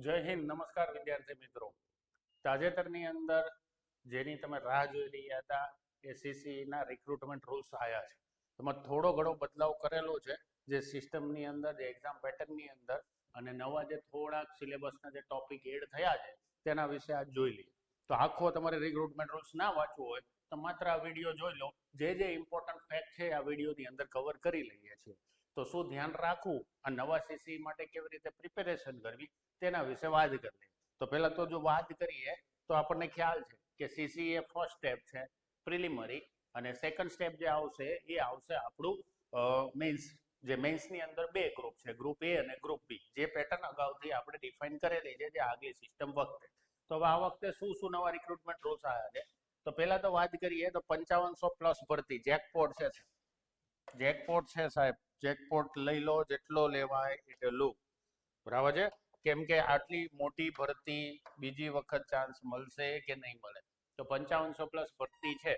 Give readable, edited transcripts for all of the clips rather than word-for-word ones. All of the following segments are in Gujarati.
જય હિન્દ. નમસ્કાર વિદ્યાર્થી મિત્રો. તાજેતરની અંદર જેની તમે રાહ જોઈ રહ્યા હતા એસસીસીના રિક્રુટમેન્ટ રૂલ્સ આવ્યા છે. એમાં થોડો ઘણો બદલાવ કરેલો છે જે સિસ્ટમની અંદર, જે એક્ઝામ પેટર્નની અંદર, અને નવા જે થોડાક સિલેબસના જે ટોપિક એડ થયા છે તેના વિશે આજ જોઈ લઈએ. તો આખો તમારે રિક્રુટમેન્ટ રૂલ્સ ના વાંચવું હોય તો માત્ર આ વિડીયો જોઈ લો. જે ઇમ્પોર્ટન્ટ ફેક્ટ છે આ વિડીયોની અંદર કવર કરી લઈએ છીએ. તો શું ધ્યાન રાખવું, આ નવા સીસી માટે કેવી રીતે પ્રિપેરેશન કરવી તેના વિશે વાત કરીએ. તો પહેલા તો જો વાત કરીએ તો આપણને ખ્યાલ છે કે સીસી એ ફર્સ્ટ સ્ટેપ છે પ્રિલિમરી, અને સેકન્ડ સ્ટેપ જે આવશે એ આવશે આપણું મેન્સ. જે મેન્સની અંદર બે ગ્રુપ છે, ગ્રુપ એ અને ગ્રુપ બી, જે પેટર્ન અગાઉથી આપણે ડિફાઇન કરેલી છે જે આગલી સિસ્ટમ વખતે. તો હવે આ વખતે શું શું નવા રિક્રુટમેન્ટ રૂલ્સ આવ્યા છે. તો પહેલા તો વાત કરીએ તો 5500 પ્લસ ભરતી જેકપોટ છે. જેકપોટ છે સાહેબ, જેકપોટ લઈ લો, જેટલો લેવાય એટલું, બરાબર છે. કેમ કે આટલી મોટી ભરતી બીજી વખત ચાન્સ મળશે કે નહીં મળે. તો 5500 પ્લસ ભરતી છે.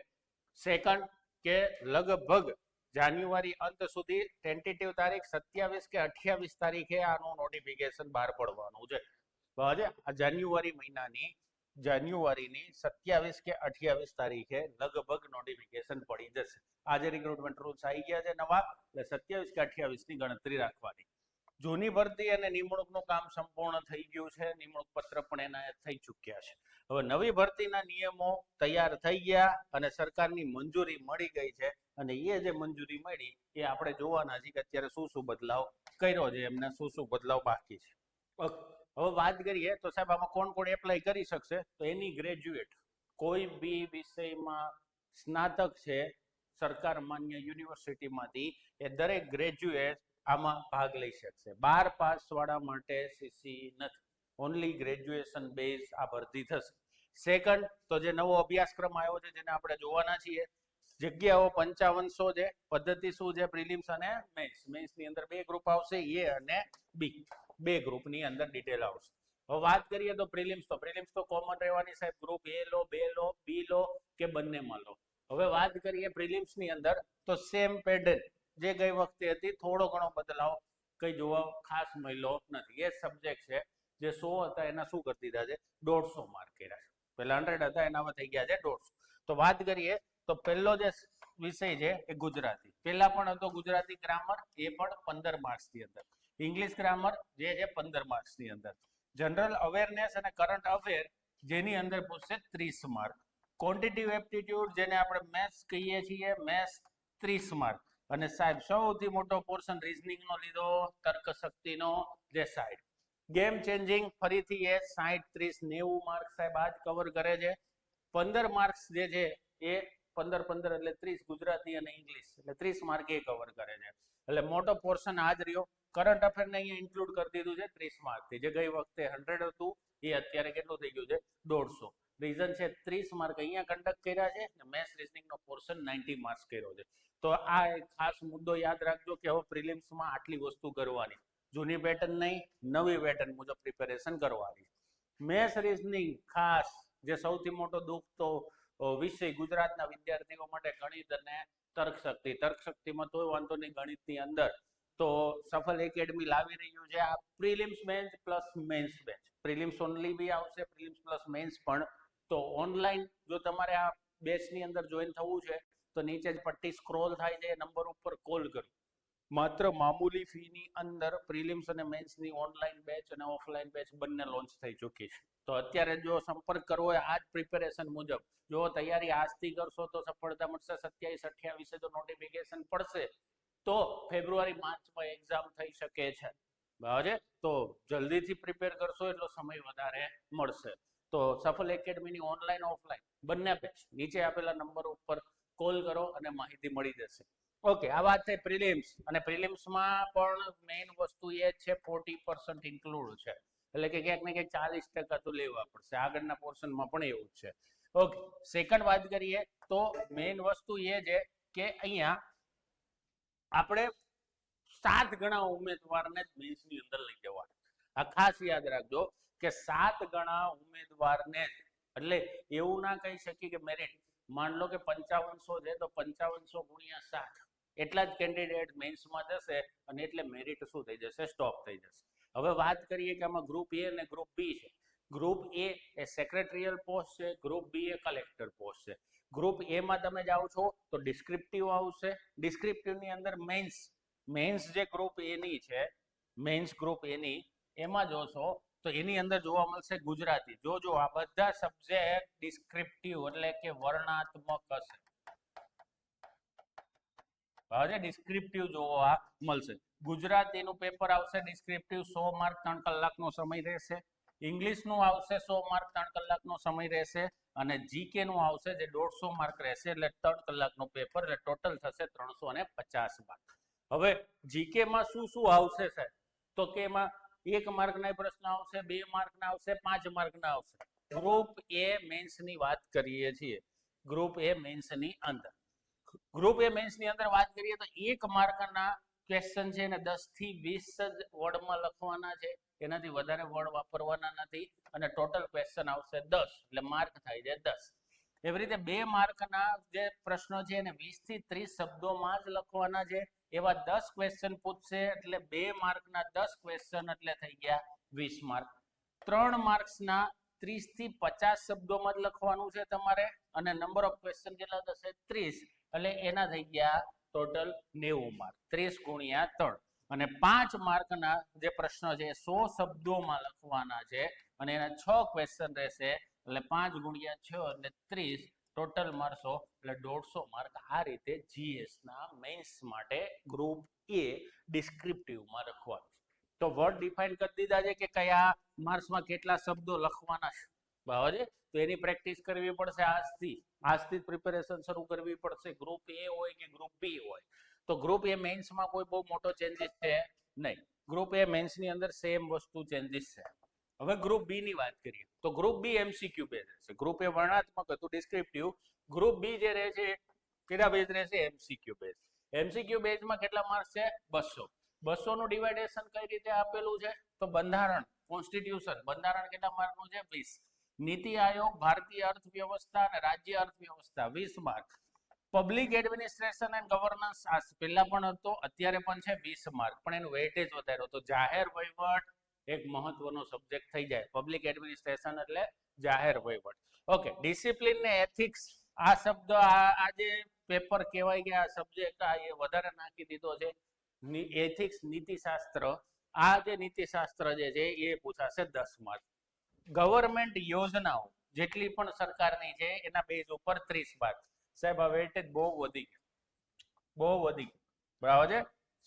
સેકન્ડ કે લગભગ જાન્યુઆરી અંત સુધી ટેન્ટેટિવ તારીખ 27 કે 28 તારીખે આનું નોટિફિકેશન બહાર પડવાનું છે. બરાબર, આ જાન્યુઆરીની 27 કે 28 તારીખે લગભગ નોટિફિકેશન પડી જશે. આજે રિક્રુટમેન્ટ રૂલ્સ આવી ગયા છે નવા, એટલે 27 કે 28 ની ગણતરી રાખવાની. જૂની ભરતી અને નિમણૂકનું કામ સંપૂર્ણ થઈ ગયું છે, નિમણૂક પત્ર પણ એના થઈ ચૂક્યા છે. હવે નવી ભરતીના નિયમો તૈયાર થઈ ગયા અને સરકારની મંજૂરી મળી ગઈ છે, અને એ જે મંજૂરી મળી એ આપણે જોવાના છે કે અત્યારે શું શું બદલાવ કર્યો છે, એમને શું શું બદલાવ બાકી છે. હવે વાત કરીએ તો સાહેબ આમાં કોણ કોણ એપ્લાય કરી શકશે. તો એની ગ્રેજ્યુએટ, કોઈ બી વિષયમાં સ્નાતક છે સરકાર માન્ય યુનિવર્સિટીમાંથી, એ દરેક ગ્રેજ્યુએટ આમાં ભાગ લઈ શકશે. 12 પાસ વાળા માટે સીસી નથી, ઓનલી ગ્રેજ્યુએશન બેઝ આ ભરતી થશે. સેકન્ડ, તો જે નવો અભ્યાસક્રમ આવ્યો છે જેને આપણે જોવાના છીએ, જગ્યાઓ 5500 છે. પદ્ધતિ શું છે? પ્રિલિમ્સ અને મેન્સ. મેન્સની અંદર બે ગ્રુપ આવશે, એ અને બી, બે ગ્રુપની અંદર ડિટેલ આવશે. હવે વાત કરીએ તો પ્રિલિમ્સ તો કોમન રહેવાની સાહેબ. ગ્રુપ એ લો, બે લો, બી લો કે બંનેમાં લો. હવે વાત કરીએ પ્રિલિમ્સની અંદર તો સેમ પેટર્ન જે ગઈ વખતે હતી, થોડો ઘણો બદલાવ કઈ જોવા ખાસ મળ્યો નથી. એ સબ્જેક્ટ છે જે 100 હતા એના શું કરી દીધા છે, 150 માર્ક કર્યા છે. પેલા 100 હતા એનામાં થઈ ગયા છે 150. તો વાત કરીએ તો પહેલો જે વિષય છે એ ગુજરાતી. પેલા પણ હતો ગુજરાતી ગ્રામર, એ પણ 15 માર્ક્સની અંદર. ઇંગ્લિશ ગ્રામર જે છે 15 માર્ક્સની અંદર. જનરલ અવેરનેસ અને કરંટ અફેર જેની અંદર પૂછશે 30 માર્ક. ક્વોન્ટિટિવ એપ્ટિટ્યુડ જેને આપણે મેથ્સ કહીએ છીએ, મેથ્સ 30 માર્ક. અને સાહેબ સૌથી મોટો પોર્શન રીઝનિંગ નો લીધો, તર્ક શક્તિનો જે 60. ગેમ ચેન્જિંગ ફરીથી એ 60, 30, 90 માર્ક સાહેબ આજ કવર કરે છે. 15 માર્ક્સ જે છે એ 15 15 એટલે 30 ગુજરાતી અને ઇંગ્લિશ, એટલે 30 માર્ક એ કવર કરે છે. એટલે મોટો પોર્શન આ જ રહ્યો. કરંટ અફેર ને અહીંયા ઇન્ક્લુડ કરી દીધું છે 30 માર્ક થી. જે ગઈ વખતે 100 હતું એ અત્યારે કેટલું થઈ ગયું છે, 150. રીઝન છે 30 માર્ક અહીંયા કન્ડક્ટ કર્યા છે, અને મેથ્સ રીઝનિંગ નો પોર્શન 90 માર્ક્સ કર્યો છે. તો આ એક ખાસ મુદ્દો યાદ રાખજો કે હવે પ્રિલિમ્સમાં આટલી વસ્તુ કરવાની, જૂની પેટર્ન નહીં, નવી પેટર્ન મુજબ પ્રિપેરેશન કરવાની. મેથ્સ રીઝનિંગ ખાસ જે સૌથી મોટો દુઃખ તો વિષય ગુજરાતના વિદ્યાર્થીઓ માટે ગણિત અને તર્કશક્તિ. તર્કશક્તિમાં તો વાંધો નહીં, ગણિતની અંદર તો સફલ એકેડમી લાવી રહ્યું છે આ prelims bench plus mains bench. Prelims only બી આવશે, પ્રિલિમ્સ પ્લસ મેન્સ પણ. તો ઓનલાઈન જો તમારે આ બેચની અંદર જોઈન થવું છે તો નીચે જ પટ્ટી સ્ક્રોલ થાય છે, નંબર ઉપર કોલ કરો. માત્ર મામૂલી ફીની અંદર પ્રિલિમ્સ અને મેન્સની ઓનલાઈન બેચ અને ઓફલાઈન બેચ બંને લોન્ચ થઈ ચૂકી છે. તો અત્યારે જો સંપર્ક કરવો હોય આ જ પ્રિપેરેશન મુજબ, જો તૈયારી આજથી કરશો તો સફળતા મળશે. 27 28 તો નોટિફિકેશન પડશે, તો ફેબ્રુઆરી માર્ચમાં એક્ઝામ થઈ શકે છે. બરાબર છે, તો જલ્દીથી પ્રિપેર કરશો એટલો સમય વધારે મળશે. તો સફલ એકેડમીની ઓનલાઈન ઓફલાઈન બંને બેચ નીચે આપેલા નંબર ઉપર કોલ કરો અને માહિતી મળી જશે. ઓકે, આ વાત થઈ પ્રિલિમ્સ. અને પ્રિલિમ્સમાં પણ મેઇન વસ્તુ એ છે 40% ઇન્ક્લુડ છે, એટલે કે ક્યાંક ને ક્યાંક 40% તો લેવા પડશે. આગળના પોર્શનમાં પણ એવું જ છે. ઓકે, સેકન્ડ વાત કરીએ તો મેઇન વસ્તુ એ છે કે અહીંયા આપણે 7 ગણા ઉમેદવારને જ મેન્સની અંદર લઈ જવાના. આ ખાસ યાદ રાખજો કે 7 ગણા ઉમેદવારને જ, એટલે એવું ના કહી શકીએ કે મેરિટ માન લો કે 5500 છે તો 5500 ગુણ્યા 7 એટલા જ કેન્ડિડેટ મેન્સમાં જશે, અને એટલે મેરિટ શું થઈ જશે, સ્ટોપ થઈ જશે. હવે વાત કરીએ કે આમાં ગ્રુપ એ અને ગ્રુપ બી છે. ગ્રુપ એ સેક્રેટરીયલ પોસ્ટ છે, ગ્રુપ બી એ કલેક્ટર પોસ્ટ છે. ગ્રુપ એ માં તમે જાઓ છો તો ડિસ્ક્રિપ્ટિવ આવશે. ડિસ્ક્રિપ્ટિવ ની અંદર મેન્સ જે ગ્રુપ એ ની છે, મેન્સ ગ્રુપ એ ની એમાં જોશો તો એની અંદર જોવા મળશે ગુજરાતી. જોજો આ બધા સબ્જેક્ટ ડિસ્ક્રિપ્ટિવ એટલે કે વર્ણનાત્મક હશે. હવે ડિસ્ક્રિપ્ટિવ જોવા મળશે. ગુજરાતીનું પેપર આવશે ડિસ્ક્રિપ્ટિવ, 100 માર્ક 3 કલાકનો સમય રહેશે. ઇંગ્લિશનું આવશે 100 માર્ક 3 કલાકનો સમય રહેશે. અને જીકે નું આવશે જે 150 માર્ક રહેશે, એટલે 3 કલાકનું પેપર, એટલે ટોટલ થશે 350 માર્ક. હવે જીકે માં શું શું આવશે સાહેબ? તો કે એમાં 1 માર્કના પ્રશ્ન આવશે, 2 માર્કના આવશે, 5 માર્કના આવશે. ગ્રુપ એ મેન્સ ની વાત કરીએ છીએ. ગ્રુપ એ મેન્સ ની અંદર ગ્રુપ એ મેન્સ ની અંદર વાત કરીએ તો 1 માર્કના ક્વેશ્ચન છે ને 10 થી 20 જ વર્ડમાં લખવાના છે, એનાથી વધારે વર્ડ વાપરવાના નથી. અને ટોટલ ક્વેશ્ચન આવશે 10, એટલે માર્ક થાય છે 10. એવી રીતે 2 માર્કના જે પ્રશ્નો છે એને 20 થી 30 શબ્દોમાં જ લખવાના છે. એવા 10 ક્વેશ્ચન પૂછશે, એટલે 2 માર્કના 10 ક્વેશ્ચન એટલે થઈ ગયા 20 માર્ક. 3 માર્ક્સના 30 થી 50 શબ્દોમાં જ લખવાનું છે તમારે, અને નંબર ઓફ ક્વેશ્ચન કેટલા થશે? 30, એટલે એના થઈ ગયા ટોટલ 90 માર્ક. 30 ગુણ્યા 3. અને 5 માર્કના જે પ્રશ્નો છે 100 શબ્દોમાં લખવાના છે, અને એના 6 ક્વેશ્ચન રહેશે, એટલે 5 ગુણ્યા 6 એટલે 30, ટોટલ મારશો એટલે 150 માર્ક. આ રીતે જીએસ ના મેન્સ માટે ગ્રુપ એ ડિસ્ક્રિપ્ટિવમાં લખવાનું છે. તો વર્ડ ડિફાઇન કરી દીધા છે કે કયા માર્ક્સમાં કેટલા શબ્દો લખવાના છે, બરાબર છે. તો એની પ્રેક્ટિસ કરવી પડશે આજથી પ્રિપેરેશન શરૂ કરવી પડશે. ગ્રુપ એ હોય કે ગ્રુપ બી હોય, તો ગ્રુપ એ મેન્સમાં કોઈ બહુ મોટો ચેન્જીસ છે નહીં. ગ્રુપ એ મેન્સ ની અંદર સેમ વસ્તુ ચેન્જીસ છે. હવે ગ્રુપ બી ની વાત કરીએ તો ગ્રુપ બી એમસીક્યુ બેઝ રહેશે. ગ્રુપ એ વર્ણનાત્મક હતું ડિસ્ક્રિપ્ટિવ. ગ્રુપ બી જે રહે છે કેના બેઝ રહેશે? MCQ base. એમસીક્યુ બેઝમાં કેટલા માર્ક્સ છે? 200. 200 નું ડિવાઇડેશન કઈ રીતે આપેલું છે? તો બંધારણ, કોન્સ્ટિટ્યુશન, બંધારણ કેટલા માર્કનું છે? 20. નીતિ આયોગ, ભારતીય અર્થવ્યવસ્થા અને રાજ્ય અર્થવ્યવસ્થા 20 mark. Public administration and governance આ પહેલા પણ હતો, અત્યારે પણ છે, 20 માર્ક, પણ એનું વેઇટેજ વધારે. તો જાહેર વહીવટ એક મહત્વનો સબ્જેક્ટ થઈ જાય. પબ્લિક એડમિનિસ્ટ્રેશન એટલે જાહેર વહીવટ. ઓકે, ડિસિપ્લિન ને એથિક્સ, આ શબ્દ આ જે પેપર કહેવાય કે આ સબ્જેક્ટ એ વધારે નાખી દીધો છે. એથિક્સ, નીતિશાસ્ત્ર, આ જે નીતિશાસ્ત્ર જે છે એ પૂછાશે 10 માર્ક. ગવર્મેન્ટ યોજનાઓ જેટલી પણ સરકારની છે એના બેઝ ઉપર 30 માર્ક. સાહેબ આ વેઇટેજ બહુ વધી ગયું, બરાબર છે.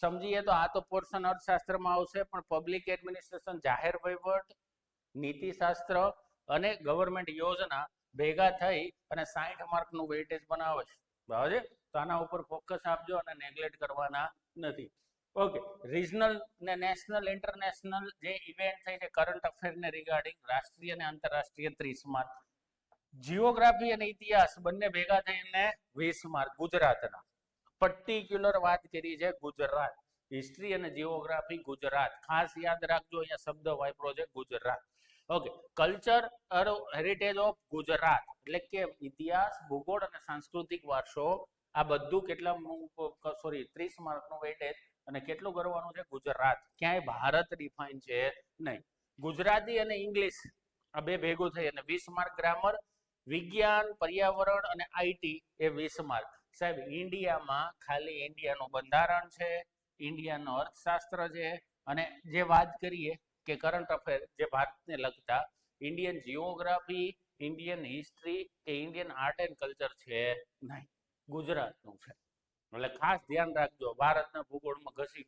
સમજીએ તો આ તો પોર્શન અર્થશાસ્ત્રમાં આવશે, પણ પબ્લિક એડમિનિસ્ટ્રેશન, જાહેર વહીવટ, નીતિશાસ્ત્ર અને ગવર્મેન્ટ યોજના ભેગા થઈ અને 60 માર્કનું વેઇટેજ બનાવે છે, બરાબર છે. તો આના ઉપર ફોકસ આપજો અને નેગ્લેક્ટ કરવાના નથી. ઓકે, રિજનલ ને નેશનલ ઇન્ટરનેશનલ જે ઇવેન્ટ થઈ છે કરંટ અફેર ને રિગાર્ડિંગ, રાષ્ટ્રીય અને આંતરરાષ્ટ્રીય 30 માર્ક. જીઓગ્રાફી અને ઇતિહાસ બંને ભેગા થઈને 20 માર્ક. ગુજરાતના પર્ટિક્યુલર વાત કરી છે ગુજરાત, હિસ્ટ્રી અને જીઓગ્રાફી ગુજરાત, ખાસ યાદ રાખજો, અહીંયા શબ્દ વાપરો છે Gujarat. Okay, culture heritage of Gujarat એટલે કે ઇતિહાસ, ભૂગોળ અને સાંસ્કૃતિક વારસો. આ બધું કેટલા 30 માર્કનું વેઇટેજ, અને કેટલું કરવાનું છે? ગુજરાત. ક્યાંય ભારત ડિફાઇન છે નહીં. ગુજરાતી અને ઇંગ્લિશ આ બે ભેગું થઈ અને 20 માર્ક. ગ્રામર, વિજ્ઞાન, પર્યાવરણ અને આઈટી એ 20 માર્ક. સાહેબ ઇન્ડિયામાં ખાલી ઇન્ડિયાનું બંધારણ છે, ઇન્ડિયાનું અર્થશાસ્ત્ર છે, અને જે વાત કરીએ કે કરંટ અફેર જે ભારતને લગતા, ઇન્ડિયન જીઓગ્રાફી, ઇન્ડિયન હિસ્ટ્રી કે ઇન્ડિયન આર્ટ એન્ડ કલ્ચર છે નહીં, ગુજરાતનું છે. એટલે ખાસ ધ્યાન રાખજો, ભારતના ભૂગોળમાં ઘસી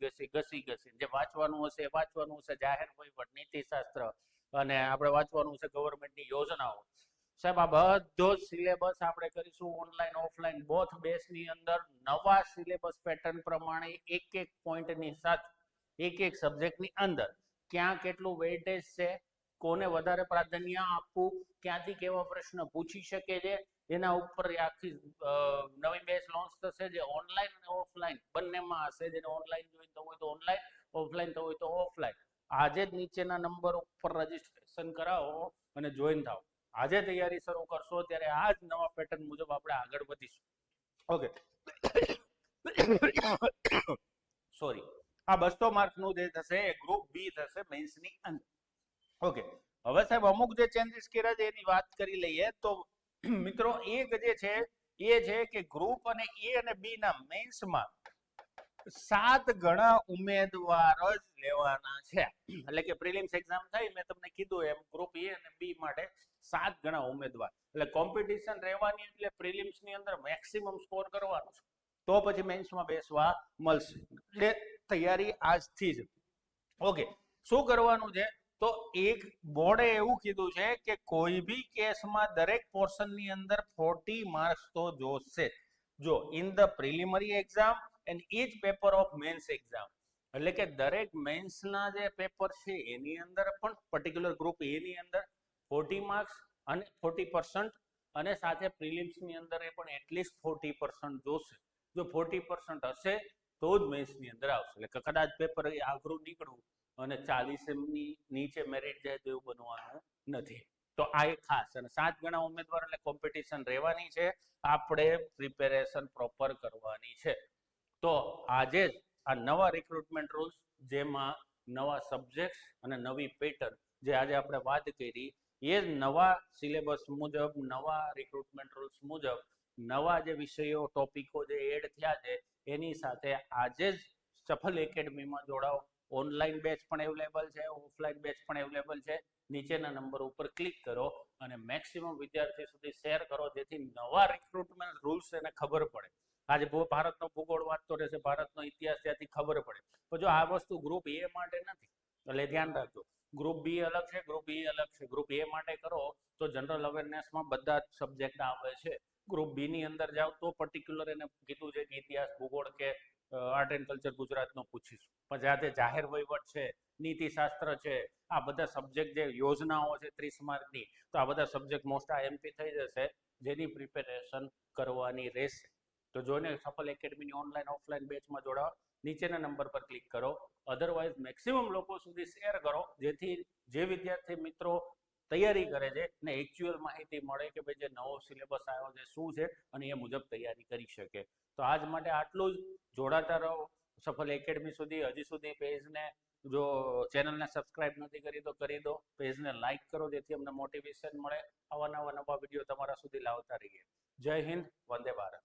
જે વાંચવાનું હશે એ વાંચવાનું હશે. જાહેર વહીવટ, નીતિશાસ્ત્ર અને આપણે વાંચવાનું છે ગવર્મેન્ટની યોજનાઓ. સાહેબ આ બધો જ સિલેબસ આપણે કરીશું ઓનલાઈન ઓફલાઈન બોથ બેચની અંદર. નવા સિલેબસ પેટર્ન પ્રમાણે એક પોઈન્ટની સાથે એક સબ્જેક્ટની અંદર ક્યાં કેટલું વેઇટેજ છે, કોને વધારે પ્રાધાન્ય આપવું, ક્યાંથી કેવા પ્રશ્ન પૂછી શકે છે, એના ઉપર આખી નવી બેચ લોન્ચ થશે, જે ઓનલાઈન અને ઓફલાઈન બંનેમાં હશે. જેને ઓનલાઈન જોઈતો હોય તો ઓનલાઈન, ઓફલાઈન તો હોય તો ઓફલાઈન. આજે જ નીચેના નંબર ઉપર રજીસ્ટ્રેશન કરાવો અને જોઈન થાઓ. આજે તૈયારી શરૂ કરશો ત્યારે આ જ નવા પેટર્ન મુજબ આપણે આગળ વધીશું. Okay, sorry. આ 200 માર્કનું જે થશે એ ગ્રુપ બી થશે મેન્સની અંદર. ઓકે, હવે સાહેબ અમુક જે ચેન્જીસ કર્યા છે એની વાત કરી લઈએ. તો મિત્રો એક જે છે એ છે કે ગ્રુપ અને એ અને બી ના મેન્સમાં 7 ગણા ઉમેદવાર જ લેવાના છે. એટલે કે પ્રિલિમ્સ એક્ઝામ થઈ, મેં તમને કીધું એમ ગ્રુપ એ અને બી માટે 7 ગણા ઉમેદવાર. એટલે કોમ્પિટિશન રહેવાની, એટલે પ્રિલિમ્સ ની અંદર મેક્સિમમ સ્કોર કરવાનો છે તો પછી મેન્સમાં બેસવા મળશે. એટલે તૈયારી આજથી જ. ઓકે, શું કરવાનું છે? તો એક બોર્ડે એવું કીધું છે કે કોઈ બી કેસમાં દરેક પોર્શનની અંદર 40 માર્ક્સ તો જોશે. જો in the preliminary exam and each paper of mains exam, એટલે કે દરેક મેન્સના જે પેપર છે એની અંદર પણ પર્ટિક્યુલર ગ્રુપ એ ની અંદર 40 માર્ક્સ અને 40%, અને સાથે પ્રિલિમ્સની અંદર એ પણ એટલીસ્ટ 40% જોશે. જો 40% હશે તો જ મેન્સની અંદર આવશે. એટલે કદાચ પેપર આઘરું નીકળવું અને 40 ની નીચે મેરિટ જાય તો એવું બનવાનું નથી. તો આ એક ખાસ. અને 7 ગણા ઉમેદવાર એટલે કોમ્પિટિશન રહેવાની છે, આપણે પ્રિપેરેશન પ્રોપર કરવાની છે. તો આજે જ આ નવા રિક્રુટમેન્ટ રૂલ્સ, જેમાં નવા સબ્જેક્ટ અને નવી પેટર્ન જે આજે આપણે વાત કરી, એ જ નવા સિલેબસ મુજબ, નવા રિક્રુટમેન્ટ રૂલ્સ મુજબ નવા જે વિષયો ટોપિકો જે એડ થયા છે એની સાથે આજે જ સફલ એકેડમીમાં જોડાઓ. ઓનલાઈન બેચ પણ અવેલેબલ છે, ઓફલાઈન બેચ પણ અવેલેબલ છે. નીચેના નંબર ઉપર ક્લિક કરો અને મેક્સિમમ વિદ્યાર્થી સુધી શેર કરો, જેથી નવા રિક્રુટમેન્ટ રૂલ્સ એને ખબર પડે. આજે ભારતનો ભૂગોળ વાંચતો રહેશે, ભારતનો ઇતિહાસ ત્યાંથી ખબર પડે. તો જો આ વસ્તુ ગ્રુપ એ માટે નથી, એટલે ધ્યાન રાખજો. ગ્રુપ બી અલગ છે, ગ્રુપ એ અલગ છે. ગ્રુપ એ માટે કરો તો જનરલ અવેરનેસમાં બધા જ સબ્જેક્ટ આવે છે. ગ્રુપ બી ની અંદર જાઓ તો પર્ટિક્યુલર એને કીધું છે કે ઇતિહાસ, ભૂગોળ કે આર્ટ એન્ડ કલ્ચર ગુજરાતનો પૂછીશું. પણ જાતે જાહેર વહીવટ છે, નીતિશાસ્ત્ર છે, આ બધા સબ્જેક્ટ જે યોજનાઓ છે 30 માર્કની, તો આ બધા સબ્જેક્ટ મોસ્ટ આઈએમપી થઈ જશે, જેની પ્રિપેરેશન કરવાની રહેશે. તો જોઈને સફલ એકેડમીની ઓનલાઈન ઓફલાઈન બેચમાં જોડાઓ. નીચેના નંબર પર ક્લિક કરો. અધરવાઇઝ મેક્સિમમ લોકો સુધી શેર કરો, જેથી જે વિદ્યાર્થી મિત્રો તૈયારી કરે છે ને એક્ચ્યુઅલ માહિતી મળે કે ભાઈ જે નવો સિલેબસ આવ્યો છે શું છે, અને એ મુજબ તૈયારી કરી શકે. તો આજ માટે આટલું જ. જોડાતા રહો સફલ એકેડમી સુધી. હજી સુધી પેજને, જો ચેનલને સબસ્ક્રાઇબ નથી કરી તો કરી દો, પેજને લાઇક કરો, જેથી અમને મોટિવેશન મળે, આવા નવા વિડીયો તમારા સુધી લાવતા રહીએ. જય હિન્દ, વંદે ભારત.